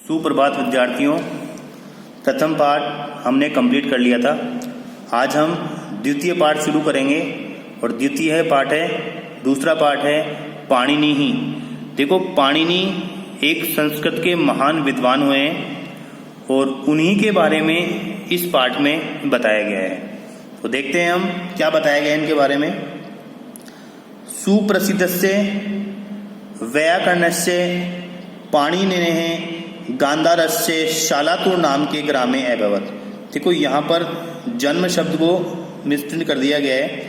सुप्रभात विद्यार्थियों, प्रथम पाठ हमने कंप्लीट कर लिया था। आज हम द्वितीय पाठ शुरू करेंगे और द्वितीय पाठ है, दूसरा पाठ है पाणिनि ही। देखो, पाणिनि एक संस्कृत के महान विद्वान हुए हैं और उन्हीं के बारे में इस पाठ में बताया गया है। तो देखते हैं हम क्या बताया गया है इनके बारे में। सुप्रसिद्धस्य वैयाकरणस्य पाणिनेः गांधारस्य शालातुर नाम के ग्रामे अभवत्। देखो, यहाँ पर जन्म शब्द को मिसप्रिंट कर दिया गया है।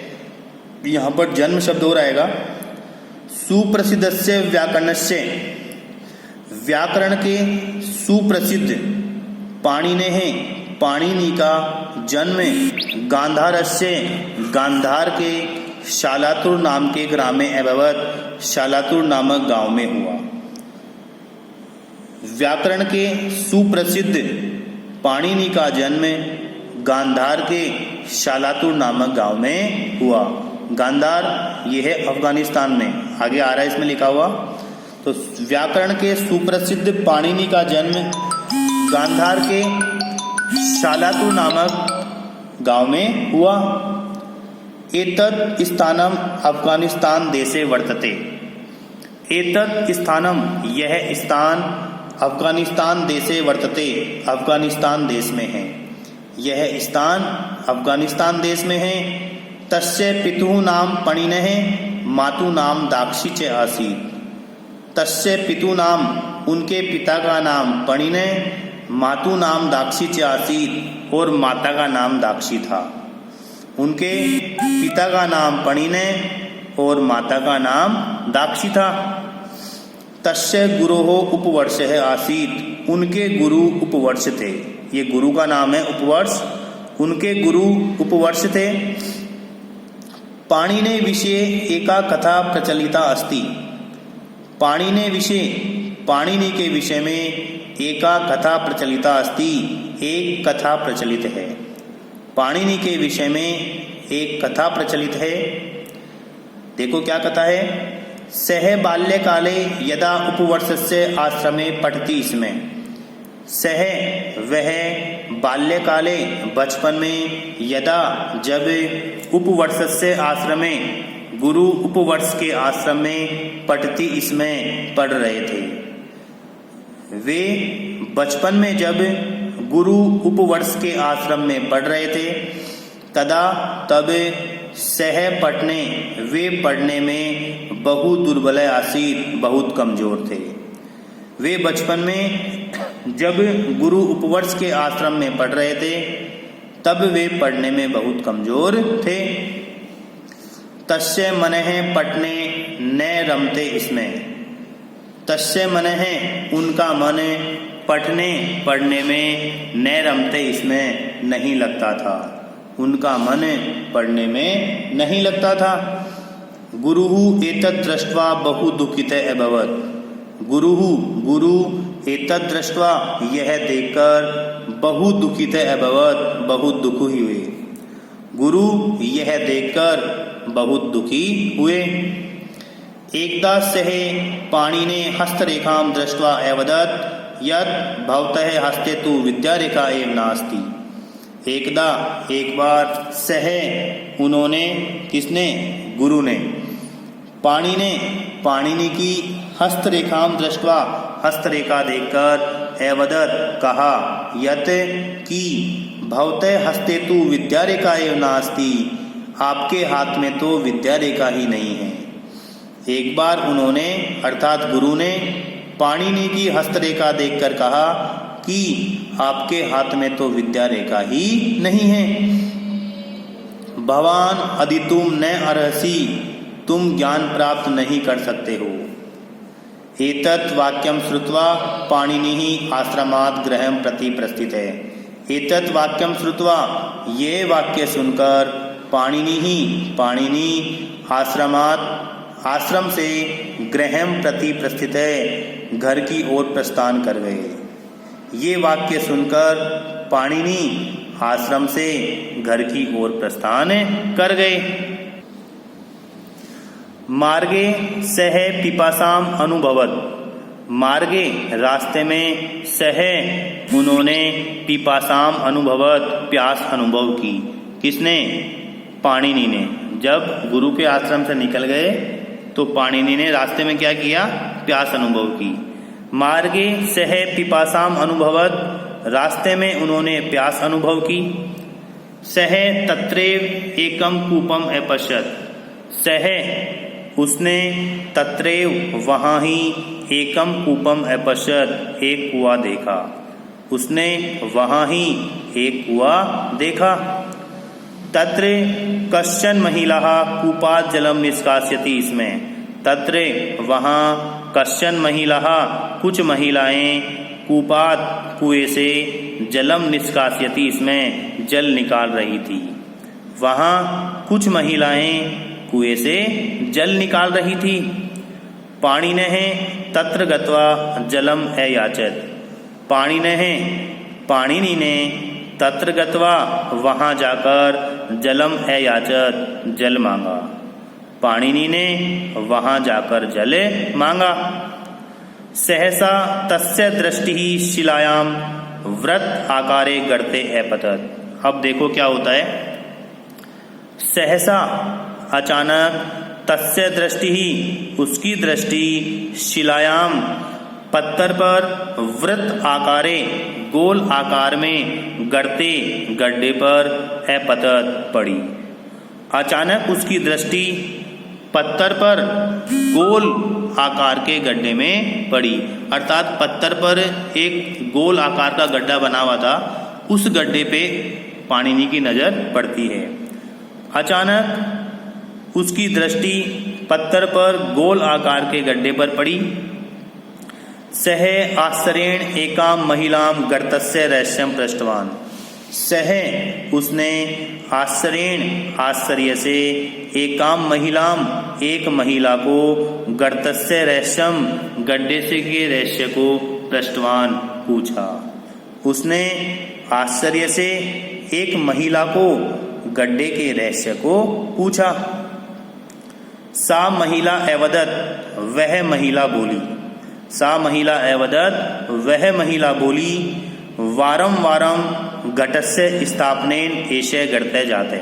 यहाँ पर जन्म शब्द हो रहेगा सुप्रसिद्धस्य व्याकरणस्य, व्याकरण के सुप्रसिद्ध पाणिनेः, पाणिनि का जन्म गांधारस्य, गांधार के शालातुर नाम के ग्रामे अभवत्, शालातुर नामक गांव में हुआ। व्याकरण के सुप्रसिद्ध पाणिनि का जन्म गांधार के शालातुर नामक गांव में हुआ। गांधार ये है अफगानिस्तान में, आगे आ रहा है इसमें लिखा हुआ। तो व्याकरण के सुप्रसिद्ध पाणिनि का जन्म गांधार के शालातुर नामक गांव में हुआ। एतत् स्थानम अफगानिस्तान देशे वर्तते। एतत् स्थानम, यह स्थान अफगानिस्तान देशे वर्तते, अफगानिस्तान देश में है। यह स्थान अफगानिस्तान देश में है। तस्य पितुः नाम पाणिनेः, मातु नाम दाक्षी च आसीत्। तस्य पितुः नाम, उनके पिता का नाम पाणिनेः, मातु नाम दाक्षी च आसीत्, और माता का नाम दाक्षी था। उनके पिता का नाम पाणिनेः और माता का नाम दाक्षी था। तस्य गुरोः उपवर्षः आसीत्, उनके गुरु उपवर्ष थे। ये गुरु का नाम है उपवर्ष, उनके गुरु उपवर्ष थे। पाणिने विषये एका कथा प्रचलिता अस्ति। पाणिने विषये, पाणिनि के विषय में एका कथा प्रचलिता अस्ति, एक कथा प्रचलित है। पाणिनि के विषय में एक कथा प्रचलित है। देखो क्या कथा है। सह बाल्यकाले यदा उपवर्षस्य आश्रमे पठति, इसमें सह वह, बाल्यकाले बचपन में, यदा जब, उपवर्षस्य आश्रमे गुरु उपवर्ष के आश्रम में, पठति इसमें पढ़ रहे थे। वे बचपन में जब गुरु उपवर्ष के आश्रम में पढ़ रहे थे, तदा तब सह पढ़ने, वे पढ़ने में बहु दुर्बल आसीत, बहुत कमजोर थे। वे बचपन में जब गुरु उपवर्ष के आश्रम में पढ़ रहे थे, तब वे पढ़ने में बहुत कमजोर थे। तस्य मनः पढ़ने न रमते, इसमें तस्य मनः, उनका मन, पढ़ने में न रमते, इसमें नहीं लगता था। उनका मन पढ़ने में नहीं लगता था। गुरुः एतत् दृष्ट्वा बहु दुःखितः अभवत्। गुरुः, गुरु एतत् दृष्ट्वा, यह देखकर, बहु दुःखितः अभवत्, बहुत दुखी हुए। गुरु यह देखकर बहुत दुखी हुए। एकदा सः पाणिने हस्तरेखां दृष्ट्वा अवदत् यत् भवतः हस्ते तु विद्यारेखा एव नास्ति। एकदा, एक बार, सह, उन्होंने, किसने, गुरु ने, पाणिनि की हस्तरेखां दृष्ट्वा, हस्तरेखा देखकर, अवदत् कहा, यत् की, भवतः हस्ते तु विद्यारेखा एव नास्ति, आपके हाथ में तो विद्यारेखा ही नहीं है। एक बार उन्होंने, अर्थात गुरु ने, पाणिनि की हस्तरेखा देखकर कहा कि आपके हाथ में तो विद्या रेखा ही नहीं है। भवान अदितुम न अर्हसि, तुम ज्ञान प्राप्त नहीं कर सकते हो। एतत् वाक्यम श्रुत्वा पाणिनिः आश्रमात् गृहं प्रति प्रस्थितः। एतत् वाक्यम श्रुत्वा, ये वाक्य सुनकर पाणिनि आश्रमात्, आश्रम से, गृहं प्रति प्रस्थितः, घर की ओर प्रस्थान कर गए। ये वाक्य सुनकर पाणिनि आश्रम से घर की ओर प्रस्थान कर गए। मार्गे सह पिपासाम अनुभवत, मार्गे रास्ते में सह उन्होंने पिपासाम अनुभवत प्यास अनुभव की। किसने? पाणिनि ने। जब गुरु के आश्रम से निकल गए तो पाणिनि ने रास्ते में क्या किया? प्यास अनुभव की। मार्गे सह पिपासाम अनुभवत, रास्ते में उन्होंने प्यास अनुभव की। सह तत्रेव एकम कूपम अपश्यत, सह उसने तत्रेव वहाँ ही एकम कूपम अपश्यत, एक कुआं देखा। उसने वहाँ ही एक कुआं देखा। तत्र कश्चन महिला कूपात जलम निष्कास्यति, इसमें तत्र वहाँ कश्चन महिला कुछ महिलाएं कूपात कुएं से जलम निष्कास्यति, इसमें जल निकाल रही थी। वहाँ कुछ महिलाएं कुएं से जल निकाल रही थी। पाणिनेः तत्र गत्वा जलम अयाचत, पाणिनि ने तत्र गत्वा वहाँ जाकर जलम अयाचत, जल मांगा। पाणिनि ने वहाँ जाकर जल मांगा। सहसा तस्य दृष्टि शिलायाम व्रत आकारे गर्ते अपतत। अब देखो क्या होता है। सहसा अचानक, तस्य दृष्टि उसकी दृष्टि, शिलायाम पत्थर पर, वृत्त आकारे गोल आकार में, गर्ते गड्ढे पर, अपतत पड़ी। अचानक उसकी दृष्टि पत्थर पर गोल आकार के गड्ढे में पड़ी। अर्थात पत्थर पर एक गोल आकार का गड्ढा बना हुआ था, उस गड्ढे पे पाणिनि की नजर पड़ती है। अचानक उसकी दृष्टि पत्थर पर गोल आकार के गड्ढे पर पड़ी। सह आश्चर्येण एकाम महिलाम गर्तस्य रहस्यम पृष्टवान, सह उसने आश्चर्येण आश्चर्य से, एकाम महिलाम एक महिला को, गर्तस्य रहस्यम गड्ढे से के रहस्य को, पृष्टवान पूछा। उसने आश्चर्य से एक महिला को गड्ढे के रहस्य को पूछा। सा महिला अवदत, वह महिला बोली। सा महिला अवदत, वह महिला बोली। वारम वारम घटस्य स्थापनेन एषे गढ़ते जाते,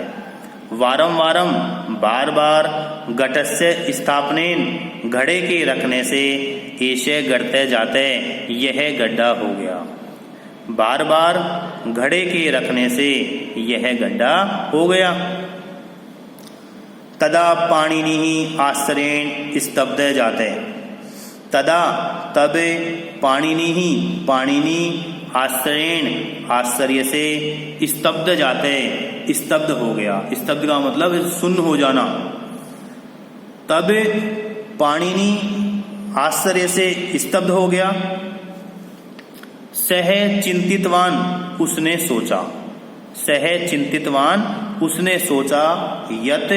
वारम वारम बार बार, घटस्य स्थापनेन घड़े के रखने से, एषे गढ़ते जाते यह गड्ढा हो गया। बार बार घड़े के रखने से यह गड्ढा हो गया। तदा पाणिनि आश्चर्येण स्तब्ध जाते, तदा तब पाणिनि आश्चर्येण आश्चर्य से, स्तब्ध जाते स्तब्ध हो गया। स्तब्ध का मतलब सुन्न हो जाना। तब पाणिनि आश्चर्य से स्तब्ध हो गया। सह चिंतितवान, उसने सोचा। सह चिंतितवान, उसने सोचा। यत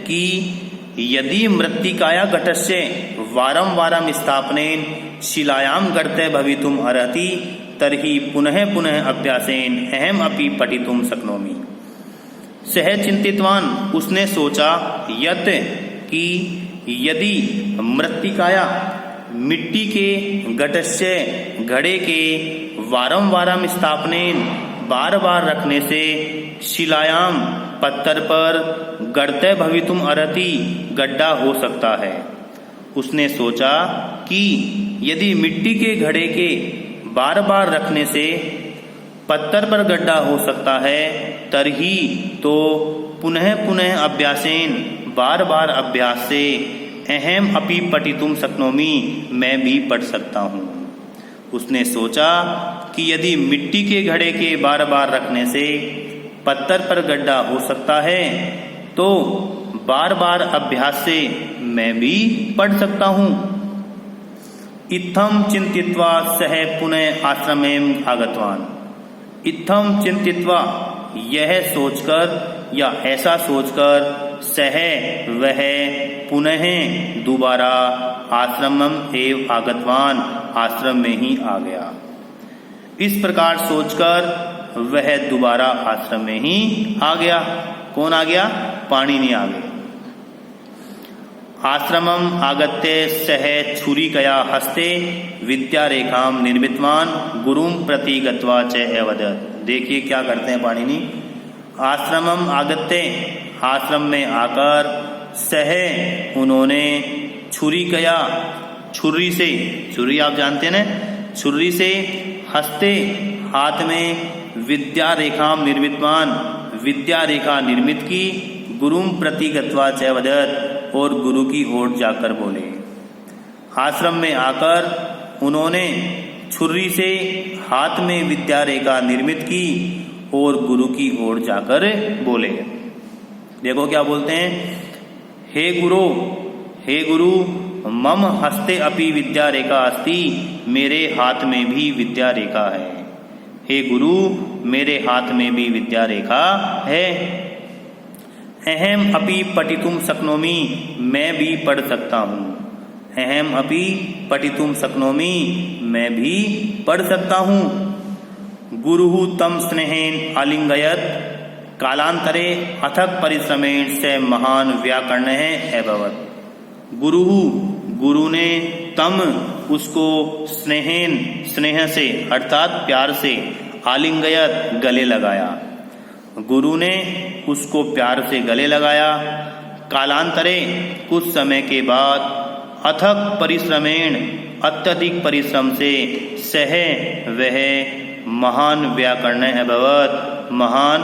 कि यदि मृत्तिकाया घटस्य वारम वारम स्थापनेन शिलायाम गर्ते भवितुम अर्हति तर्हि पुनः पुनः अभ्यासेन अहम अपि पठितुम शक्नोमि। सह चिंतितवान, उसने सोचा। यत कि यदि मृत्तिकाया मिट्टी के, घटस्य घड़े के, वारम वारम स्थापनेन बार बार रखने से, शिलायाम पत्थर पर, गर्ते भवितुम अर्हति गड्ढा हो सकता है। उसने सोचा कि यदि मिट्टी के घड़े के बार बार रखने से पत्थर पर गड्ढा हो सकता है, तरही तो पुनः पुनः अभ्यासेन बार बार अभ्यास से, अहम अपि पठितुम शक्नोमि मैं भी पढ़ सकता हूँ। उसने सोचा कि यदि मिट्टी के घड़े के बार बार रखने से पत्थर पर गड्ढा हो सकता है, तो बार बार अभ्यास से मैं भी पढ़ सकता हूँ। इत्थम चिंतित्वा सह पुनः आश्रमें आगतवान। इत्थम चिंतित्वा, यह सोचकर या ऐसा सोचकर, सह वह, पुनः दोबारा, आश्रमम एव आगतवान आश्रम में ही आ गया। इस प्रकार सोचकर वह दोबारा आश्रम में ही आ गया। कौन आ गया? पाणिनि आ गया। आश्रमम आगत्य सह छुरिकया हस्ते विद्यारेखां निर्मितवान गुरुं प्रति गत्वा च अवदत्। देखिए क्या करते हैं पाणिनि। आश्रमम आगत्य, आश्रम में आकर, सह उन्होंने, छुरिकया छुरी से, छुरी आप जानते हैं ना, छुरी से, हस्ते हाथ में, विद्या रेखा निर्मितवान विद्या रेखा निर्मित की, गुरुं प्रति गत्वा च वदत् और गुरु की ओर जाकर बोले। आश्रम में आकर उन्होंने छुरी से हाथ में विद्या रेखा निर्मित की और गुरु की ओर जाकर बोले। देखो क्या बोलते हैं, हे गुरु मम हस्ते अपि विद्या रेखा अस्ति, मेरे हाथ में भी विद्या रेखा है। हे गुरु मेरे हाथ में भी विद्या रेखा है। अहम अपि पठितुम शक्नोमि, मैं भी पढ़ सकता हूँ। अहम अपि पठितुम शक्नोमि, मैं भी पढ़ सकता हूँ। गुरुः तं स्नेहेन आलिंगयत, कालांतरे अथक परिश्रमेण से महान व्याकरणः अभवत्। गुरु ने तम उसको स्नेहेन, स्नेह से अर्थात प्यार से, आलिंगयत गले लगाया। गुरु ने उसको प्यार से गले लगाया। कालांतरे कुछ समय के बाद, अथक परिश्रमेण अत्यधिक परिश्रम से, सह वह महान व्याकरण अभवत्, महान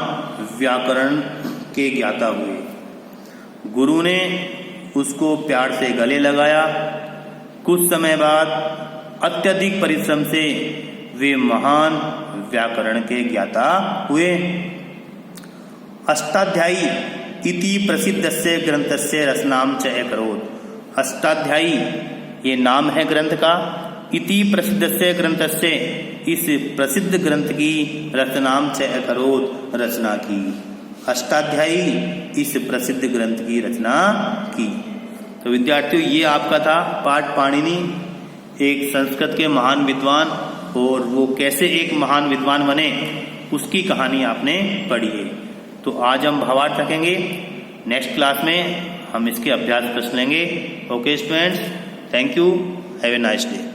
व्याकरण के ज्ञाता हुए। गुरु ने उसको प्यार से गले लगाया। कुछ समय बाद अत्यधिक परिश्रम से वे महान व्याकरण के ज्ञाता हुए। अष्टाध्यायी इति प्रसिद्धस्य ग्रंथस्य रचनां च अकरोत्। अष्टाध्यायी ये नाम है ग्रंथ का। इति प्रसिद्धस्य ग्रंथस्य इस प्रसिद्ध ग्रंथ की रचनां च अकरोत् रचना की। अष्टाध्यायी इस प्रसिद्ध ग्रंथ की रचना की। तो विद्यार्थियों ये आपका था पाठ पाणिनि, एक संस्कृत के महान विद्वान, और वो कैसे एक महान विद्वान बने उसकी कहानी आपने पढ़ी है। तो आज हम भावार्थ रखेंगे, नेक्स्ट क्लास में हम इसके अभ्यास प्रश्न लेंगे। Okay students, thank you, have a nice day.